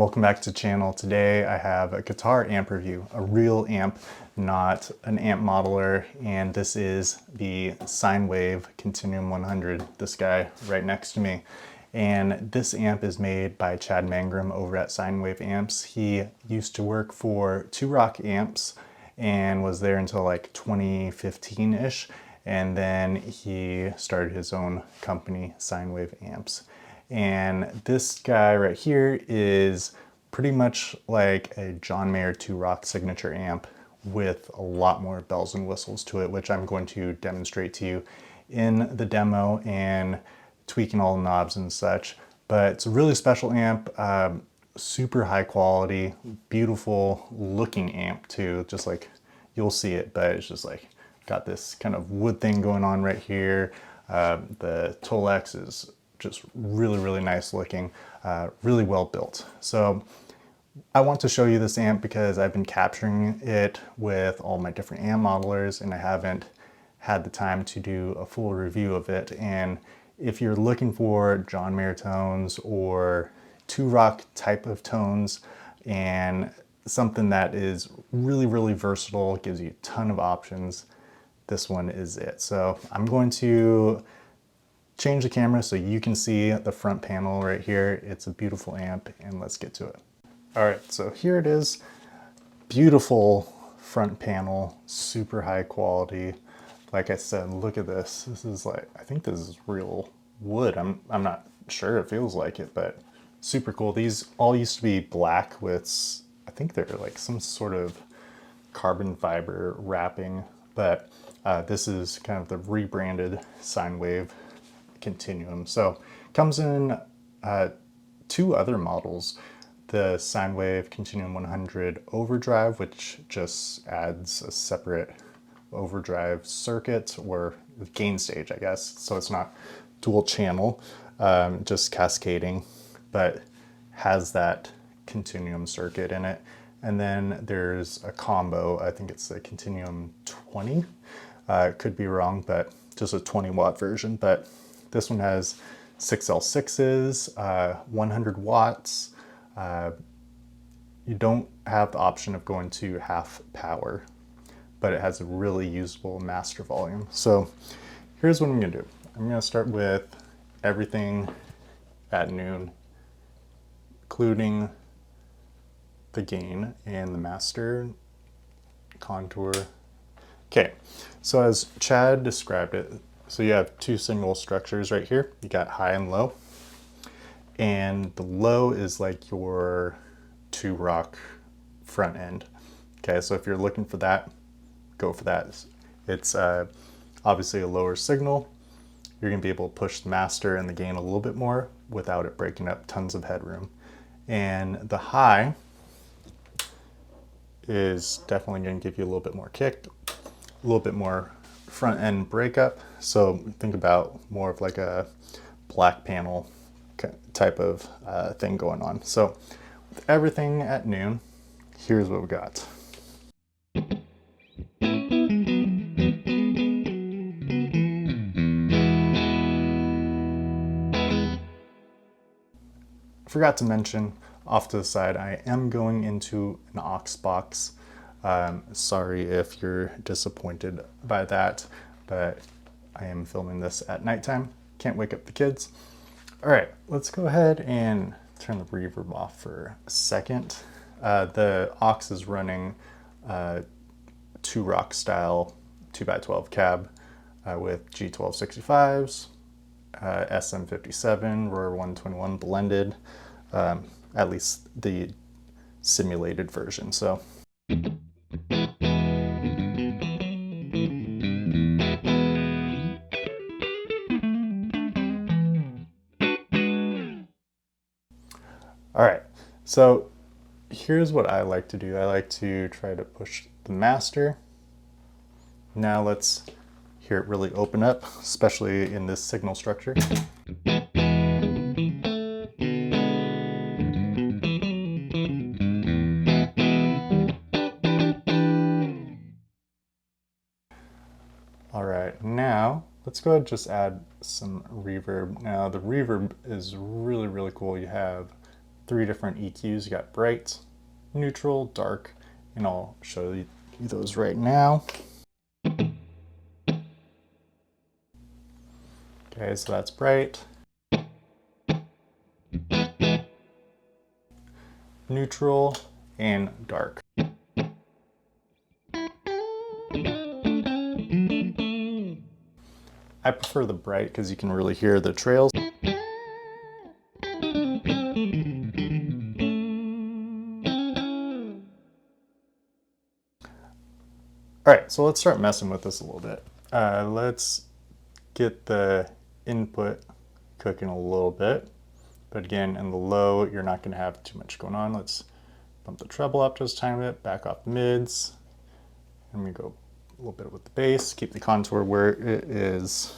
welcome back to the channel. Today I have a guitar amp review, a real amp, not an amp modeler, and this is the Sinewave Continuum 100, this guy right next to me. And this amp is made by Chad Mangrum over at Sinewave Amps. He used to work for Two Rock Amps and was there until like 2015-ish, and then he started his own company, Sinewave Amps. And this guy right here is pretty much like a John Mayer Two Rock signature amp with a lot more bells and whistles to it, which I'm going to demonstrate to you in the demo and tweaking all the knobs and such. But it's a really special amp, super high quality, beautiful looking amp too, just like you'll see it, but it's just like got this kind of wood thing going on right here. The Tolex is just really nice looking, really well built. So I want to show you this amp because I've been capturing it with all my different amp modelers and I haven't had the time to do a full review of it. And if you're looking for John Mayer tones or Two Rock type of tones and something that is really versatile, gives you a ton of options, this one is it. So I'm going to change the camera so you can see the front panel right here. It's a beautiful amp, and let's get to it. All right, so here it is. Beautiful front panel, super high quality. Like I said, look at this. This is like, I think this is real wood. I'm not sure, it feels like it, but super cool. These all used to be black with, I think they're like some sort of carbon fiber wrapping, but this is kind of the rebranded Sinewave Continuum. So comes in two other models, the Sinewave Continuum 100 overdrive, which just adds a separate overdrive circuit or gain stage, I guess. So it's not dual channel, just cascading, but has that continuum circuit in it. And then there's a combo, I think it's the Continuum 20. Could be wrong, but just a 20-watt version. But this one has 6L6s, 100 watts. You don't have the option of going to half power, but it has a really usable master volume. So here's what I'm gonna do. I'm gonna start with everything at noon, including the gain and the master contour. Okay, so as Chad described it, so you have two single structures right here. You got high and low, and the low is like your Two Rock front end. Okay, so if you're looking for that, go for that. It's obviously a lower signal. You're gonna be able to push the master and the gain a little bit more without it breaking up tons of headroom. And the high is definitely gonna give you a little bit more kick, a little bit more front end breakup. So think about more of like a black panel type of thing going on. So with everything at noon, here's what we got. Forgot to mention, off to the side, I am going into an aux box. Sorry if you're disappointed by that, but I am filming this at nighttime. Can't wake up the kids. All right, let's go ahead and turn the reverb off for a second. The aux is running Two Rock style 2x12 cab with G1265s, SM57, Roar 121 blended, at least the simulated version. So all right, so here's what I like to do. I like to try to push the master. Now let's hear it really open up, especially in this signal structure. All right, now let's go ahead and just add some reverb. Now the reverb is really cool. You have three different EQs. You got bright, neutral, dark, and I'll show you those right now. Okay, so that's bright, neutral, and dark. I prefer the bright because you can really hear the trails. All right, so let's start messing with this a little bit. Let's get the input cooking a little bit. But again, in the low, you're not gonna have too much going on. Let's bump the treble up just a tiny bit, back off the mids. And we go a little bit with the bass, keep the contour where it is.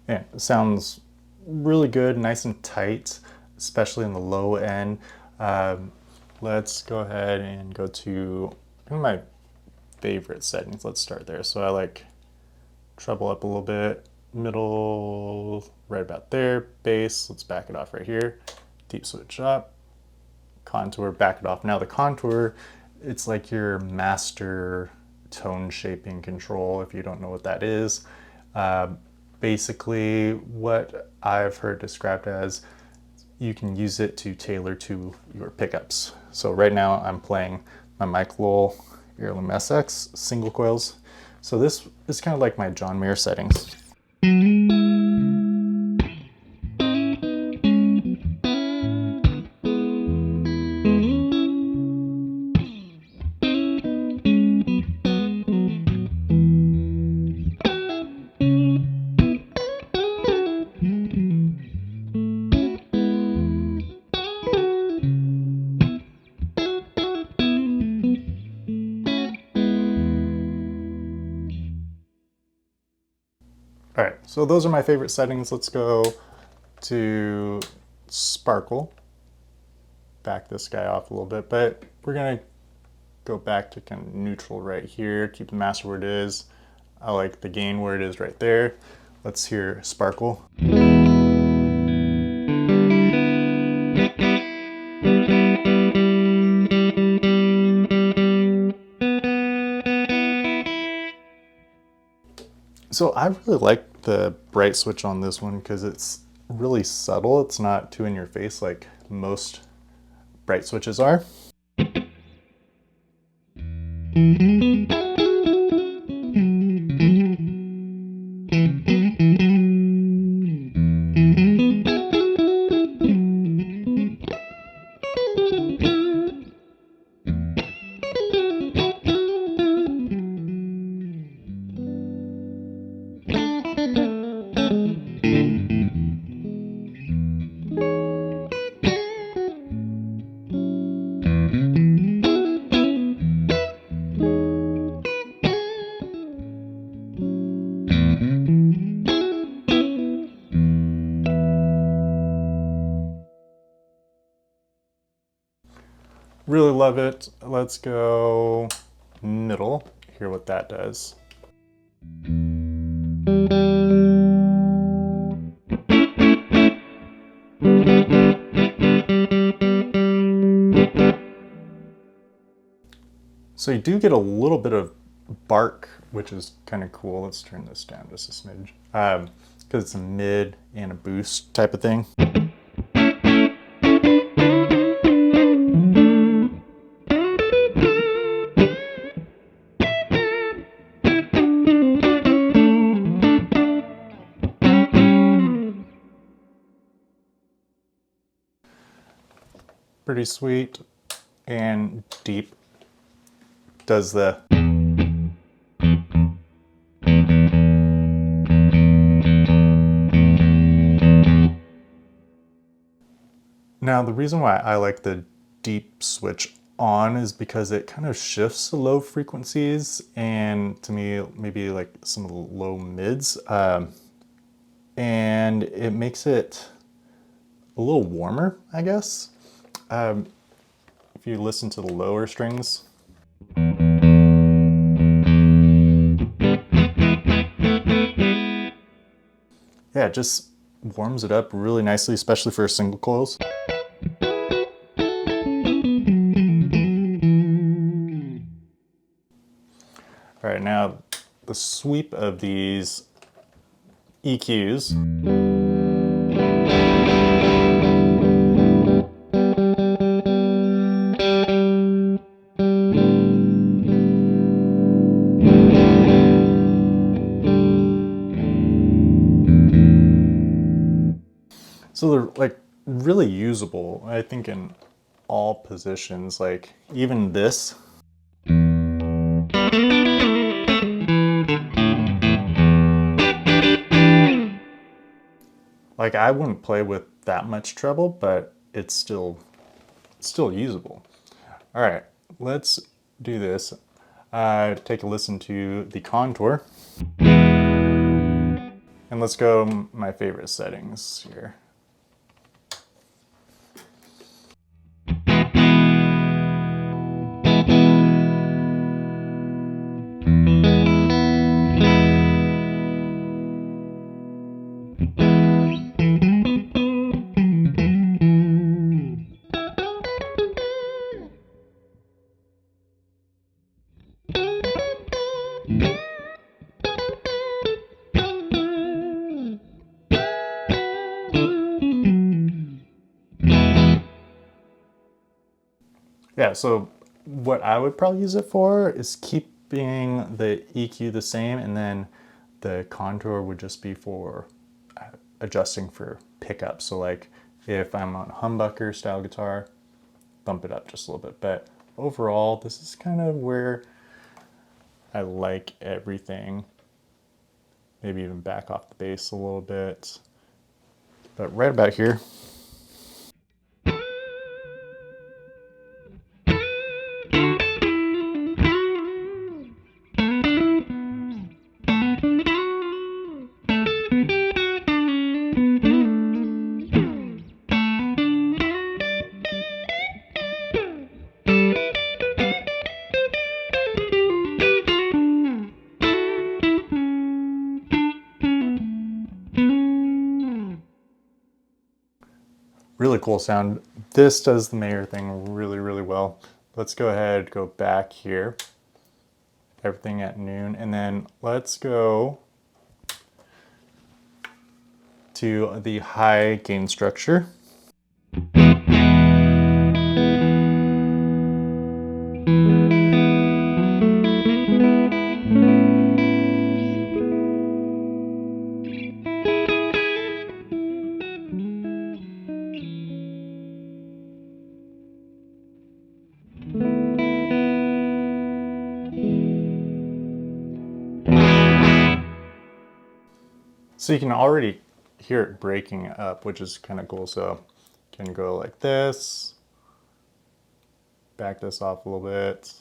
Yeah, it sounds really good, nice and tight, especially in the low end. Let's go ahead and go to one of my favorite settings. Let's start there. So I like treble up a little bit, middle right about there, bass, let's back it off right here, deep switch up, contour, back it off. Now the contour, it's like your master tone shaping control, if you don't know what that is. Basically what I've heard described as, you can use it to tailor to your pickups. So right now I'm playing my Mike Lowell Heirloom SX single coils. So this is kind of like my John Mayer settings. All right, so those are my favorite settings. Let's go to Sparkle. Back this guy off a little bit, but we're gonna go back to kind of neutral right here. Keep the master where it is. I like the gain where it is right there. Let's hear Sparkle. So I really like the bright switch on this one because it's really subtle. It's not too in your face like most bright switches are. Really love it. Let's go middle, hear what that does. So you do get a little bit of bark, which is kind of cool. Let's turn this down just a smidge. Because it's a mid and a boost type of thing. Pretty sweet and deep. Does the now the reason why I like the deep switch on is because it kind of shifts the low frequencies, and to me, maybe like some of the low mids, and it makes it a little warmer, I guess. If you listen to the lower strings, yeah, it just warms it up really nicely, especially for single coils. All right, now the sweep of these EQs. So they're like really usable, I think, in all positions, like even this. Like I wouldn't play with that much treble, but it's still usable. All right, let's do this. Take a listen to the contour. And let's go my favorite settings here. Yeah, so what I would probably use it for is keeping the EQ the same, and then the contour would just be for adjusting for pickup. So like if I'm on humbucker style guitar, bump it up just a little bit. But overall, this is kind of where I like everything. Maybe even back off the bass a little bit. But right about here, really cool sound. This does the Mayer thing really, really well. Let's go ahead, go back here. Everything at noon, and then let's go to the high gain structure. So you can already hear it breaking up, which is kind of cool. So you can go like this, back this off a little bit.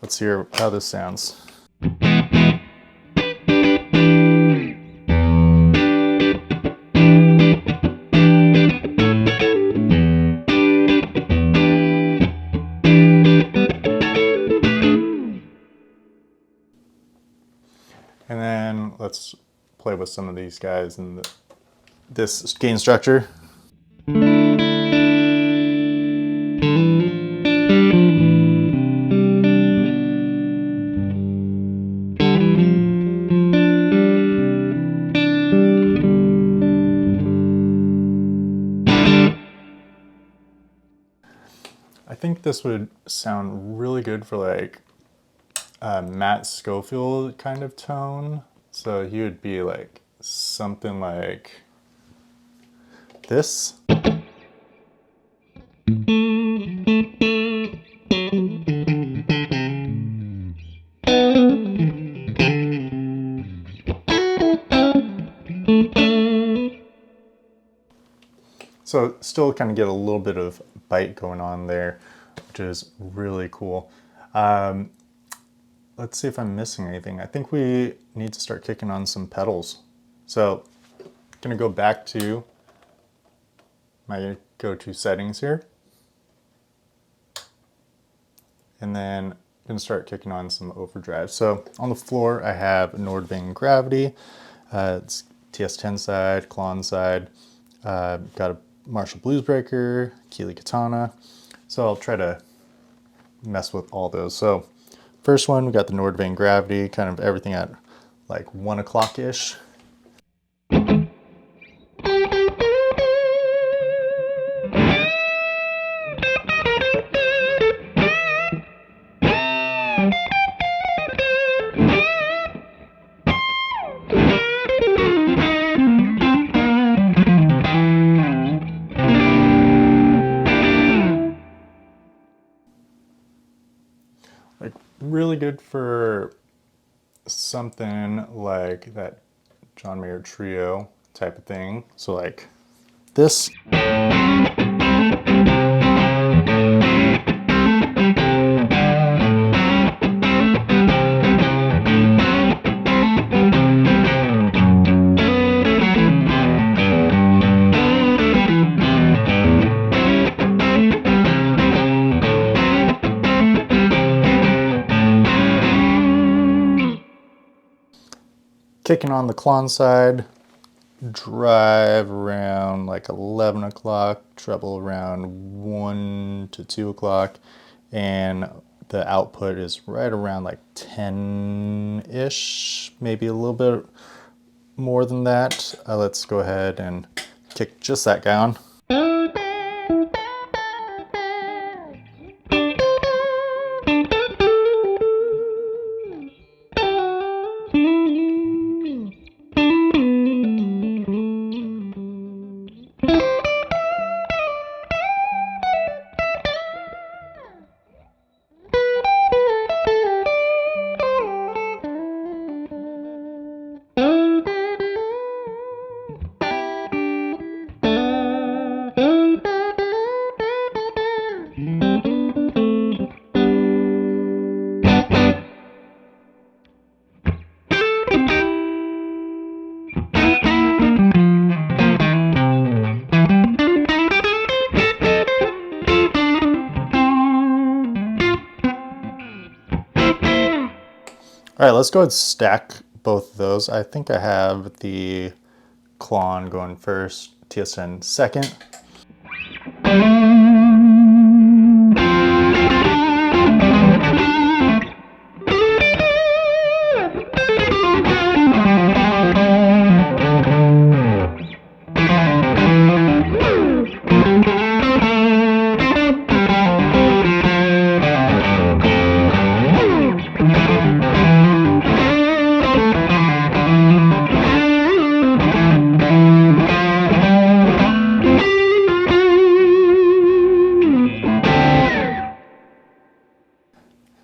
Let's hear how this sounds. And then let's play with some of these guys in this gain structure. I think this would sound really good for like Matt Schofield kind of tone. So he would be like something like this. So still kind of get a little bit of bite going on there. which is really cool. Let's see if I'm missing anything. I think we need to start kicking on some pedals. So I'm gonna go back to my go-to settings here. And then I'm gonna start kicking on some overdrive. So on the floor, I have Nordving Gravity. It's TS10 side, Klon side. Got a Marshall Bluesbreaker, Keeley Katana. So I'll try to mess with all those. So first one, we got the Nordving Gravity, kind of everything at like 1 o'clock-ish. Like really good for something like that John Mayer trio type of thing. So like this. Kicking on the Klon side, drive around like 11 o'clock, treble around 1 to 2 o'clock, and the output is right around like 10-ish, maybe a little bit more than that. Let's go ahead and kick just that guy on. All right, let's go ahead and stack both of those. I think I have the Klon going first, TS10 second.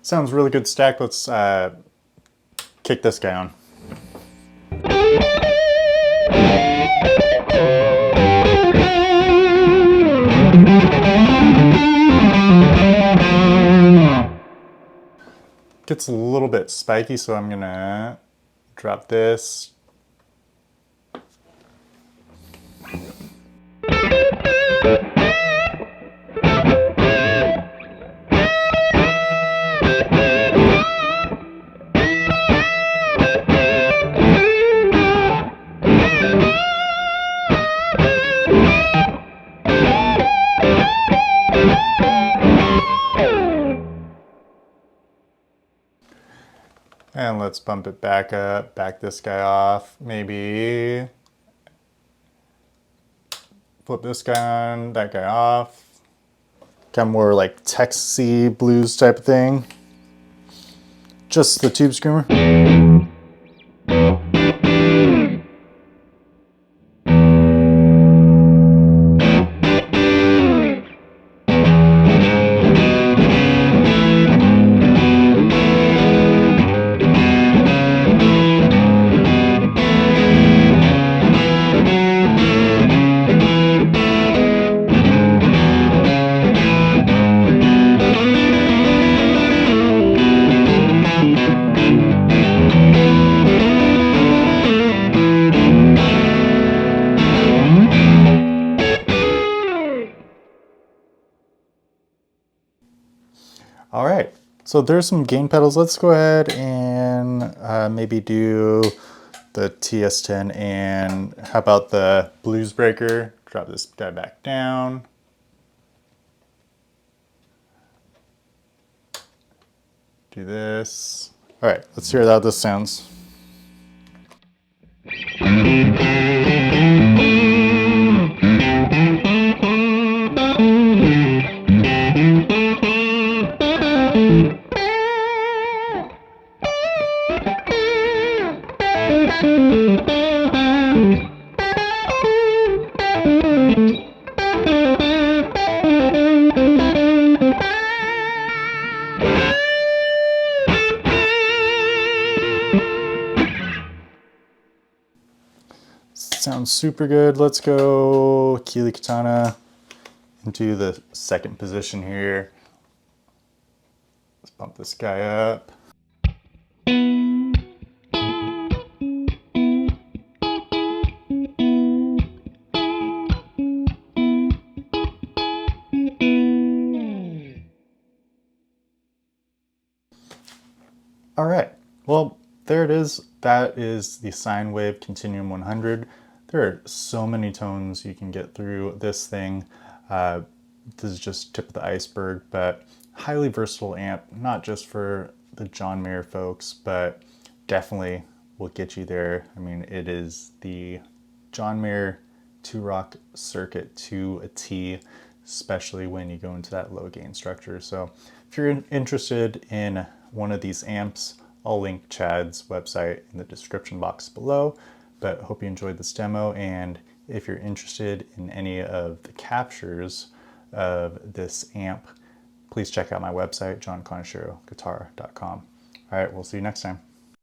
Sounds really good stack. Let's kick this guy on. Gets a little bit spiky, so I'm gonna drop this. And let's bump it back up, back this guy off, maybe flip this guy on, that guy off. Kind of more like Texy blues type of thing. Just the tube screamer. So there's some gain pedals. Let's go ahead and maybe do the TS10, and how about the Blues Breaker? Drop this guy back down. Do this. All right, let's hear how this sounds. Sounds super good. Let's go Keeley Katana into the second position here. Let's bump this guy up. All right, well, there it is. That is the Sinewave Continuum 100. There are so many tones you can get through this thing. This is just tip of the iceberg, but highly versatile amp, not just for the John Mayer folks, but definitely will get you there. I mean, it is the John Mayer 2-rock circuit to a T, especially when you go into that low gain structure. So if you're interested in one of these amps, I'll link Chad's website in the description box below. But hope you enjoyed this demo, and if you're interested in any of the captures of this amp, please check out my website, johnconcheroguitar.com. All right, we'll see you next time.